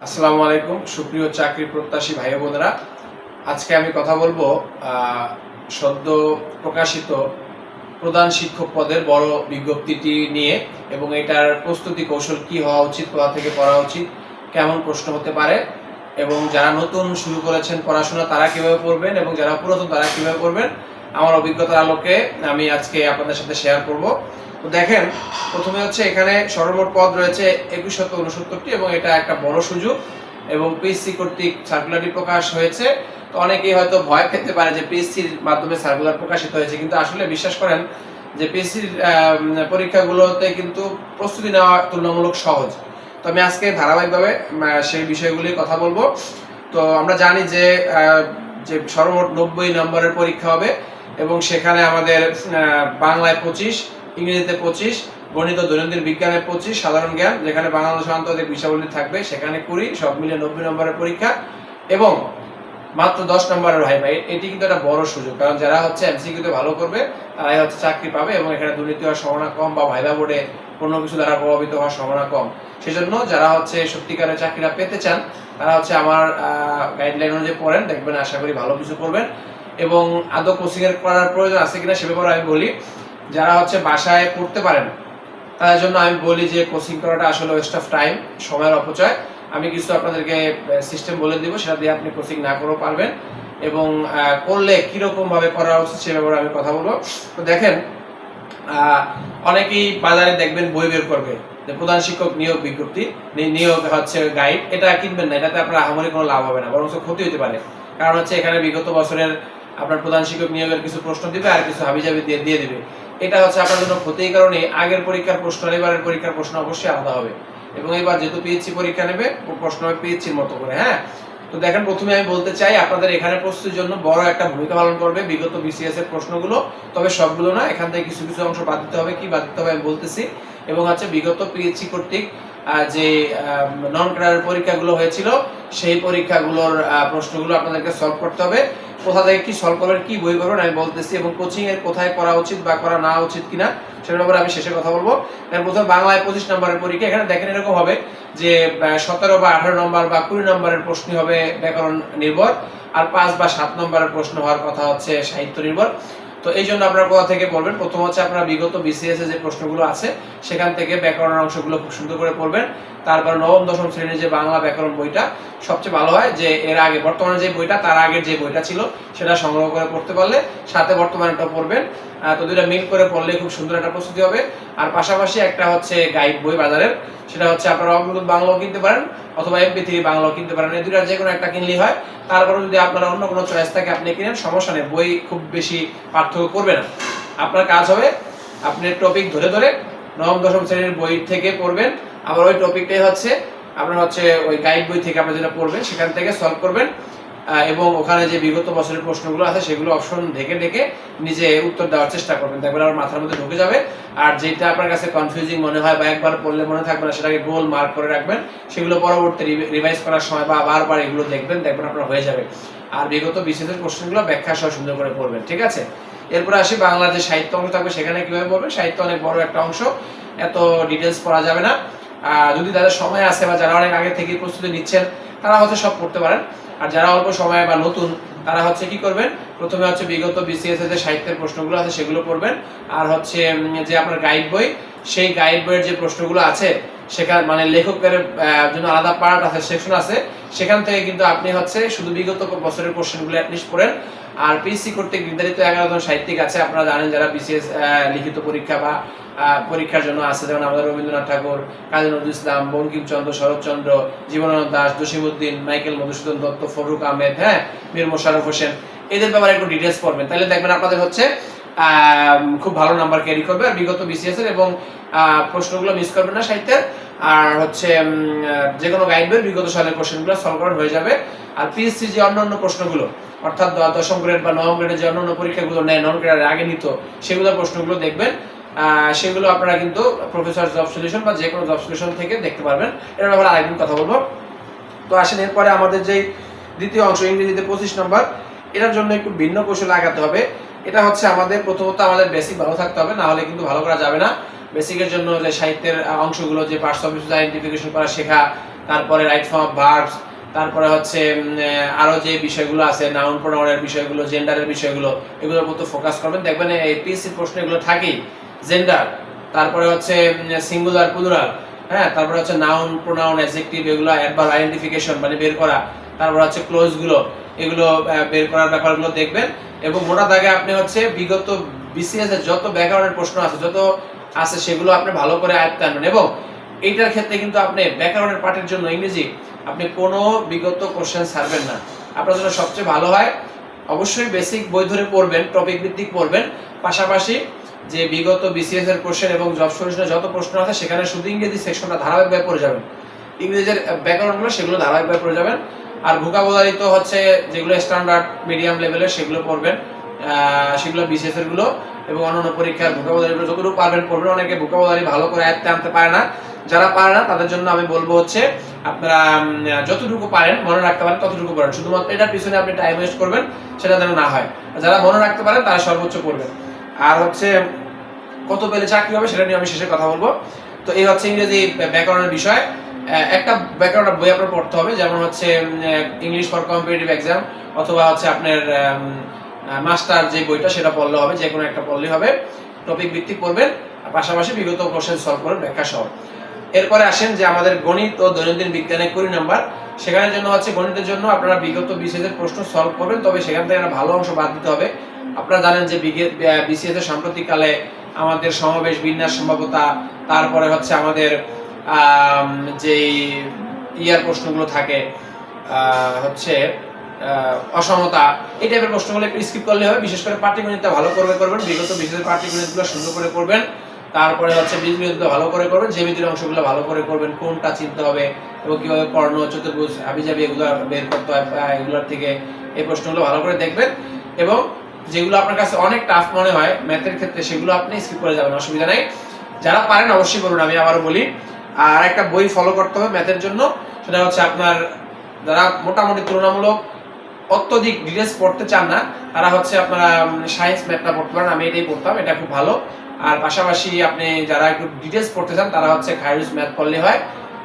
আসসালামু আলাইকুম সুপ্রিয় চাকরি প্রত্যাশী ভাই বোনেরা। আজকে আমি কথা বলবো সদ্য প্রকাশিত প্রধান শিক্ষক পদের বড় বিজ্ঞপ্তিটি নিয়ে এবং এটার প্রস্তুতি কৌশল কি হওয়া উচিত, কোথা থেকে পড়া উচিত, কেমন প্রশ্ন হতে পারে এবং যারা নতুন শুরু করেছেন পড়াশোনা তারা কিভাবে পড়বেন এবং যারা পুরাতন তারা কিভাবে পড়বেন আমার অভিজ্ঞতার আলোকে আমি আজকে আপনাদের সাথে শেয়ার করব। তো দেখেন, প্রথমে হচ্ছে এখানে সর্বমোট পদ রয়েছে 2169টি এবং এটা একটা বড় সুযোগ এবং পিএসসি কর্তৃক সার্কুলারটি প্রকাশ হয়েছে। তো অনেকেই হয়তো ভয় পেতে পারে যে পিএসসির মাধ্যমে সার্কুলার প্রকাশিত হয়েছে, কিন্তু আসলে বিশ্বাস করেন যে পিএসসির পরীক্ষাগুলোতে কিন্তু প্রস্তুতি নেওয়া তুলনামূলক সহজ। তো আমি আজকে ধারাবাহিকভাবে সেই বিষয়গুলি কথা বলবো। তো আমরা জানি যে সর্বমোট 90 নম্বরের পরীক্ষা হবে এবং সেখানে আমাদের বাংলায় 25, ইংরেজিতে 25, গণিত দৈনন্দিন বিজ্ঞানে 25, সাধারণ জ্ঞান যেখানে বাংলাদেশ আন্তর্জাতিক বিষয়াবলী থাকবে সেখানে 20, সব মিলিয়ে 90 নম্বরের পরীক্ষা এবং মাত্র 10 নম্বরের ভাইবা। এটি কিন্তু একটা বড় সুযোগ, কারণ যারা হচ্ছে এমসিকিউতে ভালো করবে তারাই হচ্ছে চাকরি পাবে এবং এখানে দুর্নীতি হওয়ার সম্ভাবনা কম বা ভাইবা বোর্ডে কোনো কিছু দ্বারা প্রভাবিত হওয়ার সম্ভাবনা কম। সেজন্য যারা হচ্ছে সত্যিকারের চাকরিটা পেতে চান তারা হচ্ছে আমার গাইডলাইন অনুযায়ী পড়েন, দেখবেন আশা করি ভালো কিছু করবেন। এবং আদৌ কোচিং এর করার প্রয়োজন আছে কিনা সে ব্যাপারে আমি বলি, যারা হচ্ছে বাসায় পড়তে পারেন তাদের জন্য আমি বলি যে কোচিং করাটা আসলে ওয়েস্ট অফ টাইম, সময়ের অপচয়। আমি কিছু আপনাদেরকে সিস্টেম বলে দিব, সেটা দিয়ে আপনি কোচিং না করেও পারবেন এবং করলে কিরকম ভাবে করা উচিত সে ব্যাপারে আমি কথা বলবো। তো দেখেন, অনেকেই বাজারে দেখবেন বই বের করবে যে প্রধান শিক্ষক নিয়োগ বিজ্ঞপ্তি, নিয়োগ হচ্ছে গাইড, এটা কিনবেন না, এটাতে আপনার আহামরি কোনো লাভ হবে না, বরং ক্ষতি হতে পারে। কারণ হচ্ছে এখানে বিগত বছরের আপনার প্রধান শিক্ষক নিয়োগের কিছু প্রশ্ন দিবে আর কিছু হাবিজাবি দিয়ে দিবে। এটা হচ্ছে আপনার জন্য ক্ষতির কারণে আগের পরীক্ষার প্রশ্ন আর এবারের পরীক্ষার প্রশ্ন অবশ্যই আলাদা হবে এবং এবার যেহেতু পিএইচসি পরীক্ষা নেবে প্রশ্ন হবে পিএইচসির মতো করে। হ্যাঁ, তো দেখেন, প্রথমে আমি বলতে চাই আপনাদের এখানে প্রস্তুতির জন্য বড় একটা ভূমিকা পালন করবে বিগত বিসিএস এর প্রশ্নগুলো, তবে সবগুলো না, এখান থেকে কিছু কিছু অংশ বাদ দিতে হবে। কি বাদ দিতে হবে আমি বলতেছি। এবং হচ্ছে বিগত পিএইচসি কর্তৃক যে নন ক্যাডারের পরীক্ষাগুলো হয়েছিল সেই পরীক্ষাগুলোর প্রশ্নগুলো আপনাদেরকে সলভ করতে হবে। কোথা থেকে কি সলভ করবেন, কি বই পড়বেন আমি বলতেছি এবং কোচিং এর কোথায় করা উচিত বা করা না উচিত কিনা সেটার ব্যাপারে আমি শেষে কথা বলবো। প্রথমে বাংলায় 25 নম্বরের পরীক্ষা, এখানে দেখেন এরকম হবে যে 17 বা 18 নম্বর বা 20 নম্বরের প্রশ্ন হবে ব্যাকরণ নির্ভর, আর 5 বা 7 নম্বরের প্রশ্ন হওয়ার কথা হচ্ছে সাহিত্য নির্ভর। তো এই জন্য আপনারা কোথা থেকে পড়বেন, প্রথম হচ্ছে আপনারা বিগত বিসিএস এর যে প্রশ্নগুলো আছে সেখান থেকে ব্যাকরণের অংশগুলো খুব সুন্দর করে পড়বেন। তারপর নবম দশম শ্রেণীর যে বাংলা ব্যাকরণ বইটা সবচেয়ে ভালো হয়, যে এর আগে বর্তমানে যে বইটা তার আগের যে বইটা ছিল সেটা সংগ্রহ করে পড়তে পারলে, সাথে বর্তমানেটা পড়বেন। তো দুইটা মিল করে পড়লে খুব সুন্দর একটা প্রস্তুতি হবে। আর পাশাপাশি একটা হচ্ছে গাইড বই বাজারের, সেটা হচ্ছে আপনারা অগ্রদূত বাংলাও কিনতে পারেন অথবা এমপি3 বাংলাও কিনতে পারেন, এই দুইটার যে কোনো একটা কিনলেই হয়। তারপরে যদি আপনারা অন্য কোনো চয়েস থাকে আপনি কিনেন, সমস্যা নেই, বই খুব বেশি পার্থক্য করবে না। আপনার কাজ হবে আপনি টপিক ধরে ধরে নবম দশম শ্রেণীর বই থেকে পড়বেন, আবার ওই টপিকটাই হচ্ছে আপনার হচ্ছে ওই গাইড বই থেকে আপনারা যেটা পড়বেন সেখান থেকে সলভ করবেন এবং ওখানে যে বিগত বছরের প্রশ্নগুলো আছে সেগুলো অপশন ঢেকে ঢেকে নিজে উত্তর দেওয়ার চেষ্টা করবেন, দেখবেন আমার মাথার মধ্যে ঢুকে যাবে। আর যেটা আপনার কাছে কনফিউজিং মনে হয় বা একবার পড়লে মনে থাকবে না সেটাকে গোল মার্ক করে রাখবেন, সেগুলো পরবর্তী রিভাইজ করার সময় বা বারবার এগুলো দেখবেন আপনার হয়ে যাবে। আর বিগত বিশেষের প্রশ্নগুলো ব্যাখ্যা সহ সুন্দর করে পড়বেন, ঠিক আছে। এরপরে আসি বাংলার যে সাহিত্য অংশ থাকবে সেখানে কিভাবে পড়বেন। সাহিত্য অনেক বড় একটা অংশ, এত ডিটেলস পড়া যাবে না। যদি তাদের সময় আছে বা যারা অনেক আগে থেকে প্রস্তুতি নিচ্ছেন তারা হচ্ছে সব পড়তে পারেন, আর যারা অল্প সময় বা নতুন তারা হচ্ছে কি করবেন, প্রথমে হচ্ছে বিগত বিসিএস এর যে সাহিত্যের প্রশ্নগুলো আছে সেগুলো পড়বেন। আর হচ্ছে যে আপনার গাইড বই, সেই গাইড বইয়ের যে প্রশ্নগুলো আছে সেখানে মানে লেখকের জন্য আলাদা পার্ট আছে, সেকশন আছে, সেখান থেকে কিন্তু আপনি হচ্ছে শুধু বিগত বছরের কোশ্চেনগুলো অ্যাটলিস্ট পড়েন। আর পিএসসি কর্তৃক নির্ধারিত 11 জন সাহিত্যিক আছে, আপনারা জানেন যারা বিসিএস লিখিত পরীক্ষা বা পরীক্ষার জন্য আছে, যেমন আমাদের রবীন্দ্রনাথ ঠাকুর, কাজী নজরুল ইসলাম, বঙ্কিমচন্দ্র, শরৎচন্দ্র, জীবনানন্দ দাশ, জসিমউদ্দিন, মাইকেল মধুসূদন দত্ত, ফরুক আহমেদ, হ্যাঁ, মীর মোশাররফ হোসেন, এদের ব্যাপারে একটু ডিটেলস পড়বেন, তাহলে দেখবেন আপনাদের হচ্ছে খুব ভালো নাম্বার ক্যারি করবে। আর বিগত বিসিএস এর এবং প্রশ্নগুলো মিস করবেন না সাহিত্যের। আর হচ্ছে যে কোনো গাইড বইয়ের বিগত সালের কোশ্চেনগুলো সলভ করা হয়ে যাবে। আর পিএসসি যে অন্যান্য প্রশ্নগুলো অর্থাৎ 10ম গ্রেড বা 9ম গ্রেডের যে অন্যান্য পরীক্ষাগুলো নেয় নন গ্রেডের আগে নিত, সেগুলো প্রশ্নগুলো দেখবেন, সেগুলো আপনারা কিন্তু প্রফেসর জব সলিউশন বা যে কোনো জব সলিউশন থেকে দেখতে পারবেন। এর ব্যাপারে আরেকদিন কথা বলবো। তো আসেন এরপরে আমাদের যে দ্বিতীয় অংশ ইংরেজিতে 25 নম্বর, এটার জন্য একটু ভিন্ন কৌশল আগাতে হবে। এটা হচ্ছে আমাদের প্রথমত আমাদের বেসিক ভালো থাকতে হবে, না হলে কিন্তু ভালো করা যাবে না। বেসিকের জন্য যে সাহিত্যের অংশগুলো, যে পার্টস অফ স্পিচ আইডেন্টিফিকেশন করা শেখা, তারপরে রাইট ফর্ম অফ ভার্বস, তারপরে হচ্ছে আরো যে বিষয়গুলো আছে নাউন প্রোনাউনের বিষয়গুলো, জেন্ডারের বিষয়গুলো, এগুলোর উপর ফোকাস করবেন। দেখবেন এই পিএসসি প্রশ্ন এগুলো থাকেই, জেন্ডার, তারপরে হচ্ছে সিঙ্গুলার প্লুরাল, হ্যাঁ, তারপরে হচ্ছে নাউন প্রোনাউন অ্যাডজেক্টিভ, এগুলো অ্যাডভার্ব আইডেন্টিফিকেশন মানে বের করা, তারপর হচ্ছে ক্লোজ গুলো, এগুলো বের করার ব্যাপারগুলো দেখবেন। এবং মোটা দাগে আপনি হচ্ছে বিগত বিসিএস এর যত ব্যাকরণের প্রশ্ন আছে, যত আছে সেগুলো আপনি ভালো করে আয়ত্ত আনবেন। এবং এইটার ক্ষেত্রে কিন্তু আপনি ব্যাকরণের পাঠের জন্য ইংরেজি আপনি কোনো বিগত কোশ্চেন ছাড়বেন না। আপনার জন্য সবচেয়ে ভালো হয় অবশ্যই বেসিক বই ধরে পড়বেন, টপিক ভিত্তিক পড়বেন, পাশাপাশি যে বিগত বিসিএস এর কোশ্চেন এবং জব সলিউশনের যত প্রশ্ন আছে সেখানে শুধু ইংরেজি সেকশনটা ধারাবাহিকভাবে পড়ে যাবেন, ইংরেজির ব্যাকরণগুলো সেগুলো ধারাবাহিকভাবে পড়ে যাবেন। আর ভোকাবুলারি তো হচ্ছে যেগুলো স্ট্যান্ডার্ড মিডিয়াম লেভেলের সেগুলো পড়বেন, সেগুলো বিসিএস এর গুলো এবং অন্যান্য পরীক্ষার ভোকাবুলারিগুলো যতটুকু পারবেন পড়বেন। অনেকে ভোকাবুলারি ভালো করে আয়ত্তে আনতে পারে না, যারা পারে না তাদের জন্য আমি বলবো হচ্ছে আপনারা যতটুকু পারেন মনে রাখতে পারেন ততটুকু পড়েন, শুধুমাত্র এটার পিছনে আপনি টাইম ওয়েস্ট করবেন সেটা যেন না হয়। যারা মনে রাখতে পারেন তারা সর্বোচ্চ পড়বেন। আর হচ্ছে কত পেলে চাকরি হবে সেটা নিয়ে আমি শেষে কথা বলবো। তো এই হচ্ছে ইংরেজি ব্যাকরণের বিষয়। একটা ব্যাকরণের বই আপনার পড়তে হবে, যেমন হচ্ছে ইংলিশ ফর কম্পিটিটিভ এক্সাম, অথবা হচ্ছে আপনার মাস্টার যে বইটা সেটা পড়লে হবে, যে কোনো একটা পড়লেই হবে। টপিক ভিত্তিক পড়বেন, পাশাপাশি বিগত কোশ্চেন সলভ করবেন ব্যাখ্যা সহ। এরপরে আসেন যে আমাদের গণিত ও দৈনন্দিন বিজ্ঞানের 20 নাম্বার, সেখানের জন্য হচ্ছে গণিতের জন্য আপনারা বিগত বিসিএস এর প্রশ্ন সলভ করবেন, তবে সেখান থেকে একটা ভালো অংশ বাদ দিতে হবে। আপনারা জানেন যে বিসিএস এর সাম্প্রতিককালে আমাদের সমাবেশ, বিন্যাস, সম্ভাব্যতা, তারপরে হচ্ছে আমাদের যে ইয়ার প্রশ্নগুলো থাকে হচ্ছে অসমতা, এই টাইপের প্রশ্নগুলো একটু স্কিপ করলে হবে। বিশেষ করে পাটিগণিতটা ভালো করবেন, বিগত বিসিএস পাটিগণিতগুলো সুন্দর করে করবেন। তারপরে হচ্ছে বীজগণিত ভালো করে করবেন, জ্যামিতির অংশগুলো ভালো করে করবেন, কোনটা চিনতে হবে এবং কিভাবে কর্ণ, চতুর্ভুজ, হাবিজাবি এগুলো বের করতে হয়, এগুলোর থেকে এই প্রশ্নগুলো ভালো করে দেখবেন। এবং যেগুলো আপনার কাছে অনেক টাফ মনে হয় ম্যাথের ক্ষেত্রে সেগুলো আপনি স্কিপ করে যাবেন, অসুবিধা নাই। যারা পারেন অবশ্যই করুন, আমি আবারও বলি। আর একটা বই ফলো করতে হবে ম্যাথের জন্য, সেটা হচ্ছে আপনার যারা মোটামুটি তুলনামূলক অত্যধিক ডিটেলস পড়তে চান না তারা হচ্ছে আপনারা সায়েন্স ম্যাথটা পড়তে পারেন, আমি এটাই পড়তাম, এটা খুব ভালো। আর পাশাপাশি আপনি যারা একটু ডিটেলস পড়তে চান তারা হচ্ছে খায়রুজ ম্যাথ পড়লে হয়।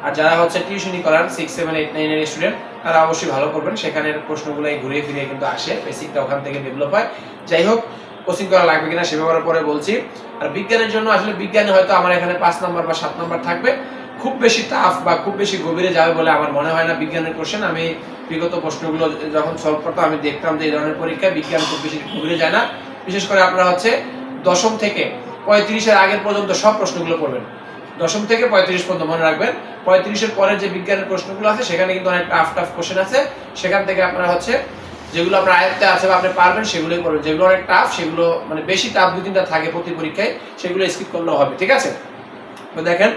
আর যারা হচ্ছে টিউশনি করান 6, 7, 8, 9 এর স্টুডেন্ট তারা অবশ্যই ভালো করবেন, সেখানের প্রশ্নগুলোই ঘুরে ফিরে কিন্তু আসে, বেসিকটা ওখান থেকে ডেভেলপ হয়। যাই হোক, কোচিং করা লাগবে কিনা সে ব্যাপারে পরে বলছি। আর বিজ্ঞানের জন্য আসলে বিজ্ঞানে হয়তো আমার এখানে 5 নাম্বার বা 7 নাম্বার থাকবে, খুব বেশি টাফ বা খুব বেশি গভীরে যাবে বলে আমার মনে হয় না বিজ্ঞানের কোশ্চেন। আমি বিগত প্রশ্নগুলো যখন সলভ করতাম আমি দেখতাম যে এই ধরনের পরীক্ষায় বিজ্ঞান খুব বেশি গভীরে যায় না। বিশেষ করে আপনারা হচ্ছে দশম থেকে 35-এর আগের পর্যন্ত সব প্রশ্নগুলো পড়বেন, দশম থেকে 35 পর্যন্ত মনে রাখবেন। 35-এর পরে যে বিজ্ঞানের প্রশ্নগুলো আছে সেখানে কিন্তু অনেক টাফ টাফ কোশ্চেন আছে, সেখান থেকে আপনারা হচ্ছে যেগুলো আপনার আয়ত্তে আছে বা আপনি পারবেন সেগুলোই করবেন। যেগুলো অনেক টাফ, সেগুলো মানে বেশি টাফ 2-3টা থাকে প্রতি পরীক্ষায়, সেগুলো স্কিপ করলেও হবে, ঠিক আছে? তো দেখেন,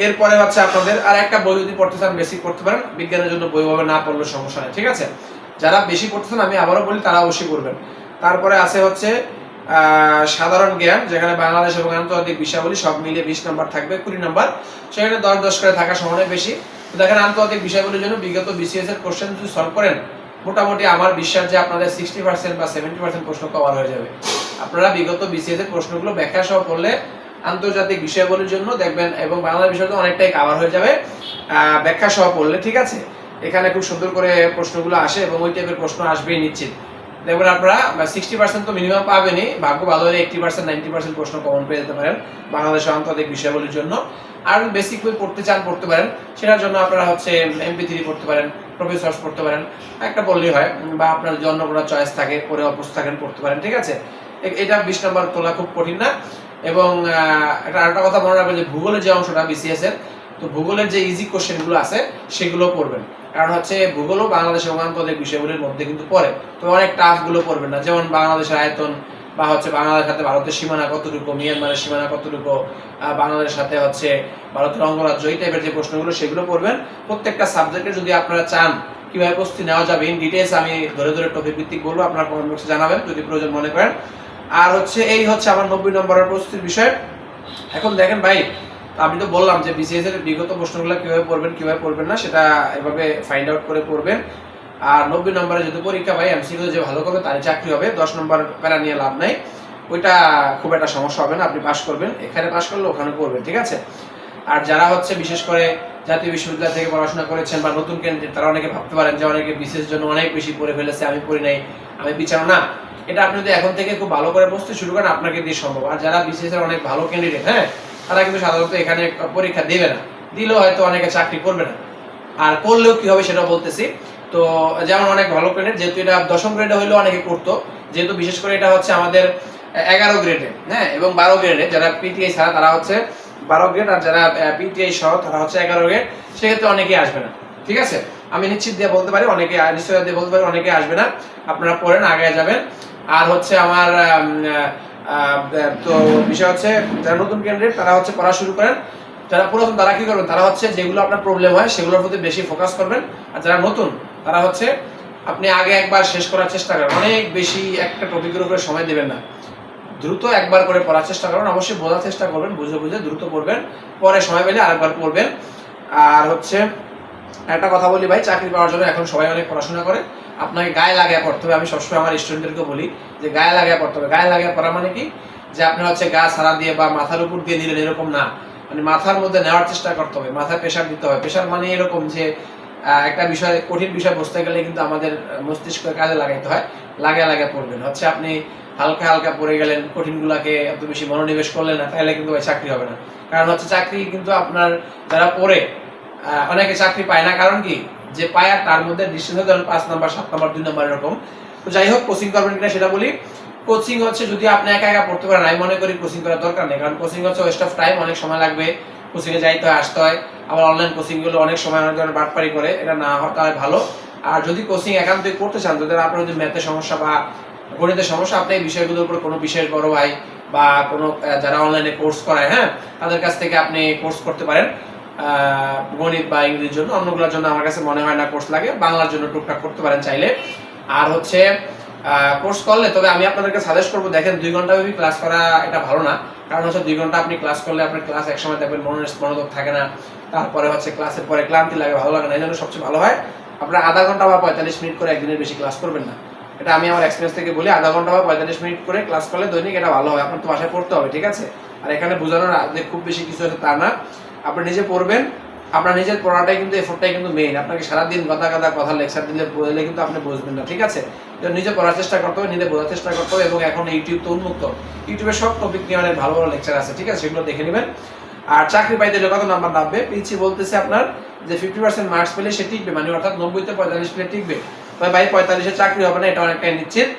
এরপরে হচ্ছে আপনাদের আর একটা বই যদি পড়তে চান বেসিক পড়তে পারেন, বিজ্ঞানের জন্য বই ভাবে না পড়লে সমস্যা নেই, ঠিক আছে? যারা বেশি পড়তে চান আমি আবারও বলি তারা অবশ্যই করবেন। তারপরে আছে হচ্ছে সাধারণ জ্ঞান, যেখানে বাংলাদেশ এবং আন্তর্জাতিক বিষয়াবলী সব মিলিয়ে 20 নাম্বার থাকবে, 20 নাম্বার, সেখানে 10-10 করে থাকার সম্ভাবনা বেশি। তো দেখেন, আন্তর্জাতিক বিষয়গুলির জন্য বিগত বিসিএস এর কোশ্চেন যদি সলভ করেন মোটামুটি আমার বিশ্বাস যে আপনাদের 60% বা 70% প্রশ্ন কভার হয়ে যাবে। আপনারা বিগত বিসিএস এর প্রশ্নগুলো ব্যাখ্যা সহ পড়লে আন্তর্জাতিক বিষয়গুলির জন্য দেখবেন এবং বাংলা বিষয় তো অনেকটাই কভার হয়ে যাবে ব্যাখ্যা সহ পড়লে, ঠিক আছে? এখানে খুব সুন্দর করে প্রশ্নগুলো আসে এবং ওই টাইপের প্রশ্ন আসবেই নিশ্চিত। দেখবেন আপনারা 60% তো মিনিমাম পাবেনই, ভাগ্য ভালো হলে 80%, 90% প্রশ্ন কমন পেয়ে যেতে পারেন বাংলাদেশ আন্তর্জাতিক বিষয়গুলির জন্য। আর বেসিক বই পড়তে চান পড়তে পারেন, সেটার জন্য আপনারা হচ্ছে MP3 পড়তে পারেন, প্রফেসরস পড়তে পারেন, একটা পড়লেই হয়, বা আপনার জন্য কোনো চয়েস থাকে পড়ে অভ্যস্ত থাকেন পড়তে পারেন, ঠিক আছে? এটা 20 নাম্বার তোলা খুব কঠিন না। এবং আরেকটা কথা মনে রাখবেন যে ভূগোলের যে অংশটা বিসিএস এর, তো ভূগোলের যে ইজি কোশ্চেনগুলো আছে সেগুলো পড়বেন, কারণ হচ্ছে ভূগোলও বাংলাদেশের আন্তর্জাতিক বিষয়গুলির মধ্যে কিন্তু পড়ে। তো অনেক টাফ গুলো পড়বেন না, যেমন বাংলাদেশের আয়তন বা হচ্ছে বাংলাদেশের সাথে ভারতের সীমানা কতটুকু, মিয়ানমারের সীমানা কতটুকু, বাংলাদেশের সাথে হচ্ছে ভারতের অঙ্গরাজ্য, এই টাইপের যে প্রশ্নগুলো সেগুলো পড়বেন। প্রত্যেকটা সাবজেক্টে যদি আপনারা চান কিভাবে প্রস্তুতি নেওয়া যাবে ইন ডিটেইলস আমি ধরে ধরে টপিক ভিত্তিক বলবো, আপনারা কমেন্ট বক্সে জানাবেন যদি প্রয়োজন মনে করেন। আর হচ্ছে এই হচ্ছে আমার 90 নম্বরের প্রস্তুতির বিষয়। এখন দেখেন ভাই, আমি তো বললাম যে বিসিএস এর বিগত প্রশ্নগুলো কিভাবে পড়বেন না সেটা এভাবে ফাইন্ড আউট করে পড়বেন। আর 90 নম্বরে যদি পরীক্ষা ভাই এমসিকিউ যে ভালো করবে তারই চাকরি হবে, 10 নম্বর প্যারা নিয়ে লাভ নাই, ওইটা খুব একটা সমস্যা হবে না, আপনি পাস করবেন, এখানে পাস করলে ওখানে করবেন, ঠিক আছে? আর যারা হচ্ছে বিশেষ করে জাতীয় বিশ্ববিদ্যালয় থেকে পড়াশোনা করেছেন বা নতুন ক্যান্ডিডেট, তারা অনেকে ভাবতে পারেন যে অনেকে বিসিএস জন্য অনেক বেশি পড়ে ফেলেছে, আমি পড়ি নাই, আমি পিছানো না। এটা আপনি যদি এখন থেকে খুব ভালো করে বসতে শুরু করেন, আপনাকে দিয়ে সম্ভব। আর যারা বিসিএস এর অনেক ভালো ক্যান্ডিডেট, হ্যাঁ, তারা কিন্তু সাধারণত এখানে পরীক্ষা দেবে না, দিলেও হয়তো অনেকে চাকরি করবে না। আর করলেও কি হবে সেটা বলতেছি। তো যেমন অনেক ভালো ক্যান্ডিডেট, যেহেতু এটা 10ম গ্রেডে হইলেও অনেকে করতো, যেহেতু বিশেষ করে এটা হচ্ছে আমাদের 11 গ্রেডে, হ্যাঁ, এবং 12 গ্রেডে, যারা পিটিআই ছাড়া তারা হচ্ছে 12 গ্রেড, আর যারা পিটিআই সহ তারা হচ্ছে 11 গ্রেড, সেক্ষেত্রে অনেকেই আসবে না। ঠিক আছে, আমি নিশ্চিত দিয়ে বলতে পারি অনেকে, নিশ্চয়তা দিয়ে বলতে পারি অনেকে আসবে না। আপনারা পড়েন, আগে যাবেন। আর হচ্ছে আমার তো বিষয় হচ্ছে যারা নতুন ক্যান্ডিডেট তারা হচ্ছে পড়া শুরু করেন। যারা পুরাতন তারা কি করবেন, তারা হচ্ছে যেগুলো আপনার প্রবলেম হয় সেগুলোর প্রতি বেশি ফোকাস করবেন। আর যারা নতুন তারা হচ্ছে আপনি আগে একবার শেষ করার চেষ্টা করেন, অনেক বেশি একটা টপিকের উপরে সময় দেবেন না, দ্রুত একবার করে পড়ার চেষ্টা করবেন। অবশ্যই বোঝার চেষ্টা করবেন, বুঝে বুঝে দ্রুত পড়বেন, পরে সময় পেলে আরেকবার পড়বেন। আর হচ্ছে একটা কথা বলি ভাই, চাকরি পাওয়ার জন্য এখন সবাই অনেক পড়াশোনা করে, আপনাকে গায়ে লাগিয়ে পড়তে হবে। আমি সবসময় আমার স্টুডেন্টদেরকে বলি যে গায়ে লাগিয়ে পড়তে হবে। গায়ে লাগিয়ে পড়া মানে কি, যে আপনি হচ্ছে গা ছাড়া দিয়ে বা মাথার উপর দিয়ে নিলেন এরকম না, মানে মাথার মধ্যে নেওয়ার চেষ্টা করতে হবে, মাথায় প্রেশার দিতে হবে। প্রেশার মানে এরকম যে একটা বিষয়, কঠিন বিষয় বুঝতে গেলে কিন্তু আমাদের মস্তিষ্ক কাজে লাগাইতে হয়, লাগিয়ে লাগিয়ে পড়বেন। হচ্ছে আপনি হালকা হালকা পড়ে গেলেন, কঠিনগুলোকে এত বেশি মনোনিবেশ করলেন না, তাহলে কিন্তু চাকরি হবে না। কারণ হচ্ছে চাকরি কিন্তু আপনার যারা পড়ে অনেকে চাকরি পায় না, কারণ কি, যে পায় আর তার মধ্যে ডিস্টেন্স হয়, ধরেন 5 নাম্বার 7 নাম্বার 2 নাম্বার এরকম। তো যাই হোক, কোচিং করবেন কিনা সেটা বলি। কোচিং হচ্ছে যদি আপনি একা একা পড়তে পারেন, আমি মনে করি কোচিং করার দরকার নেই, কারণ কোচিং হচ্ছে ওয়েস্ট অফ টাইম, অনেক সময় লাগবে, কোচিং এ যাইতে হয়, আসতে হয়। আবার অনলাইন কোচিং গুলো অনেক সময় অনেক ধরনের বাটপারি করে, এটা না হওয়া তাহলে ভালো। আর যদি কোচিং একান্তই করতে চান, যদি আপনার যদি ম্যাথের সমস্যা বা গণিতের সমস্যা, আপনি এই বিষয়গুলোর উপর কোনো বিশেষ বড় ভাই বা কোনো যারা অনলাইনে কোর্স করায়, হ্যাঁ, তাদের কাছ থেকে আপনি কোর্স করতে পারেন। গণিত বা ইংরেজির জন্য, অন্যগুলোর জন্য আমার কাছে মনে হয় না কোর্স লাগে, বাংলার জন্য টুকটাক করতে পারেন চাইলে। আর হচ্ছে কোর্স করলে, তবে আমি আপনাদেরকে সাজেস্ট করবো, দেখেন 2 ঘন্টা ব্যাপী ক্লাস করা এটা ভালো না। কারণ হচ্ছে 2 ঘন্টা আপনি ক্লাস করলে আপনার ক্লাস একসময় দেখবেন মনোযোগ থাকে না, তারপরে হচ্ছে ক্লাসের পরে ক্লান্তি লাগে, ভালো লাগে না। এই জন্য সবচেয়ে ভালো হয় আপনার আধা ঘন্টা বা 45 মিনিট করে, একদিনের বেশি ক্লাস করবেন না। এটা আমি আমার এক্সপিরিয়েন্স থেকে বলি, আধা ঘন্টা বা 45 মিনিট করে ক্লাস করলে দৈনিক, এটা ভালো হয়। আপনার তো বাসায় পড়তে হবে, ঠিক আছে। আর এখানে বোঝানোর খুব বেশি কিছু আছে তা না, আপনি নিজে পড়বেন। আপনার নিজের পড়াটাই কিন্তু, এফোর্টটাই কিন্তু মেইন। আপনাকে সারাদিন গাদা গাদা কথা লেকচার দিলে বললে কিন্তু আপনি বুঝবেন না, ঠিক আছে। নিজে পড়ার চেষ্টা করতে হবে, নিজে বোঝার চেষ্টা করতে হবে। এবং এখন ইউটিউব তো উন্মুক্ত, ইউটিউবে সব টপিক নিয়ে অনেক ভালো ভালো লেকচার আছে, ঠিক আছে, সেগুলো দেখে নেবেন। আর চাকরি পাইতে হলে কত নাম্বার নামবে, পিছিয়ে বলতেছে আপনার যে 50% মার্কস পেলে সে টিকবে, মানে অর্থাৎ 90 তে 45 পেলে টিকবে। তবে ভাই 45 এ চাকরি হবে না, এটা অনেকটাই নিশ্চিত।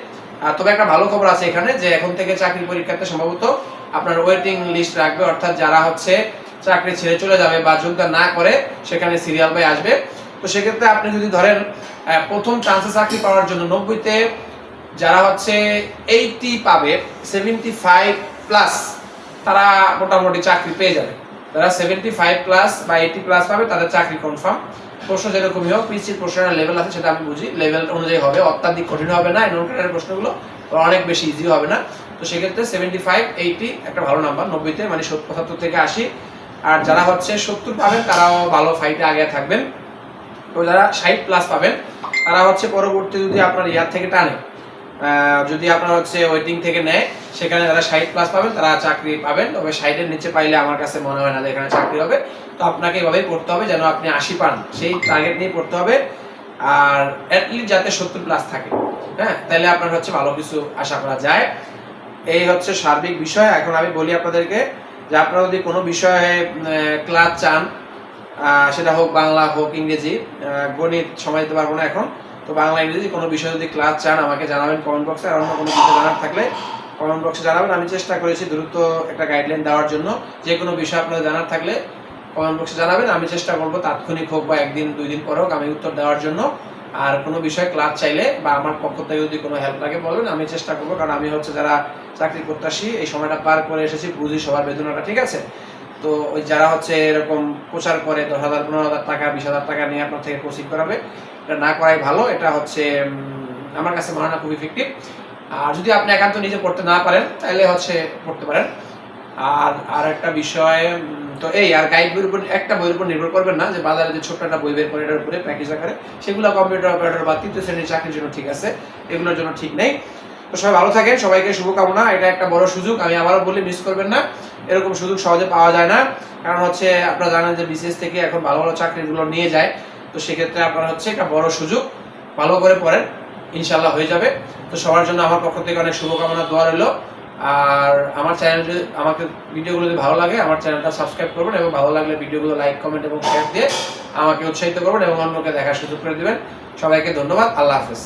তবে একটা ভালো খবর আছে এখানে, যে এখন থেকে চাকরি পরীক্ষাতে সম্ভবত আপনার ওয়েটিং লিস্ট রাখবে, অর্থাৎ যারা হচ্ছে চাকরি ছেড়ে চলে যাবে বা যোগদান না করে, সেখানে সিরিয়াল বাই আসবে। তো সেক্ষেত্রে আপনি যদি ধরেন প্রথম চান্সে চাকরি পাওয়ার জন্য 90 তে যারা হচ্ছে 80 পাবে, 75 প্লাস, তারা মোটামুটি চাকরি পেয়ে যাবে। যারা 75 প্লাস বা 80 প্লাস পাবে, তাদের চাকরি কনফার্ম। প্রশ্ন যেরকমই হোক, পিসির প্রশ্নের লেভেল আছে সেটা আমি বুঝি, লেভেল অনুযায়ী হবে, অত্যাধিক কঠিন হবে না, নন ক্যাডারের প্রশ্নগুলো অনেক বেশি ইজি হবে না। তো সেক্ষেত্রে 75 80 একটা ভালো নাম্বার, 90 তে মানে 75 থেকে 80। আর যারা হচ্ছে 70 পাবেন, তারাও ভালো ফাইটে আগে থাকবেন। তো যারা 60 প্লাস পাবেন, তারা হচ্ছে পরবর্তী যদি আপনার ইয়ার থেকে টানে, যদি আপনার হচ্ছে ওয়েটিং থেকে নেয়, সেখানে যারা 60 প্লাস পাবেন তারা চাকরি পাবেন। তবে 60 এর নিচে পাইলে আমার কাছে মনে হয় না যে এখানে চাকরি হবে। তো আপনাকে এভাবেই পড়তে হবে যেন আপনি 80 পান, সেই টার্গেট নিয়ে পড়তে হবে। আর অ্যাটলিস্ট যাতে 70 প্লাস থাকে, হ্যাঁ, তাহলে আপনার হচ্ছে ভালো কিছু আশা করা যায়। এই হচ্ছে সার্বিক বিষয়। এখন আমি বলি আপনাদেরকে যে আপনারা যদি কোনো বিষয়ে ক্লাস চান, সেটা হোক বাংলা হোক ইংরেজি, গণিত সময় দিতে পারবো না এখন, তো বাংলা ইংরেজি কোনো বিষয়ে যদি ক্লাস চান আমাকে জানাবেন কমেন্ট বক্সে। আর অন্য কোনো কিছু জানার থাকলে কমেন্ট বক্সে জানাবেন। আমি চেষ্টা করেছি দ্রুত একটা গাইডলাইন দেওয়ার জন্য। যে কোনো বিষয় আপনাদের জানার থাকলে কমেন্ট বক্সে জানাবেন, আমি চেষ্টা করবো তাৎক্ষণিক হোক বা 1 দিন 2 দিন পর হোক আমি উত্তর দেওয়ার জন্য। আর কোনো বিষয়ে ক্লাস চাইলে বা আমার পক্ষ থেকে যদি কোনো হেল্প লাগে বলবেন, আমি চেষ্টা করবো। কারণ আমি হচ্ছে যারা চাকরি প্রত্যাশী, এই সময়টা পার করে এসেছি, বুঝি সবার বেতনটা, ঠিক আছে। তো ওই যারা হচ্ছে এরকম প্রচার করে 10,000 15,000 টাকা 20,000 টাকা নিয়ে আপনার থেকে কোচিং করাবে, এটা না করাই ভালো। এটা হচ্ছে আমার কাছে মনে হয় না খুব ইফেক্টিভ। আর যদি আপনি একান্ত নিজে পড়তে না পারেন, তাহলে হচ্ছে পড়তে পারেন। আর একটা বিষয়, তো এই আর গাইড বইয়ের উপর, একটা বইয়ের উপর নির্ভর করবেন না, যে বাজারে যে ছোট্ট একটা বই বের করে এটার উপরে প্যাকেজ আকারে, সেগুলো কম্পিউটার অপারেটর বা 3য় শ্রেণীর চাকরির জন্য ঠিক আছে, এগুলোর জন্য ঠিক নেই। তো সবাই ভালো থাকেন, সবাইকে শুভকামনা। এটা একটা বড় সুযোগ, আমি আবারও বলি মিস করবেন না। এরকম সুযোগ সহজে পাওয়া যায় না, কারণ হচ্ছে আপনারা জানেন যে বিসিএস থেকে এখন ভালো ভালো চাকরিগুলো নিয়ে যায়। তো সেক্ষেত্রে আপনারা হচ্ছে একটা বড় সুযোগ, ভালো করে পড়েন, ইনশাল্লাহ হয়ে যাবে। তো সবার জন্য আমার পক্ষ থেকে অনেক শুভকামনা, দোয়া রইল। আর আমার চ্যানেল, আমাকে ভিডিওগুলো যদি ভালো লাগে আমার চ্যানেলটা সাবস্ক্রাইব করবেন, এবং ভালো লাগলে ভিডিওগুলো লাইক, কমেন্ট এবং শেয়ার দিয়ে আমাকে উৎসাহিত করবেন এবং অন্যকে দেখার সুযোগ করে দেবেন। সবাইকে ধন্যবাদ, আল্লাহ হাফেজ।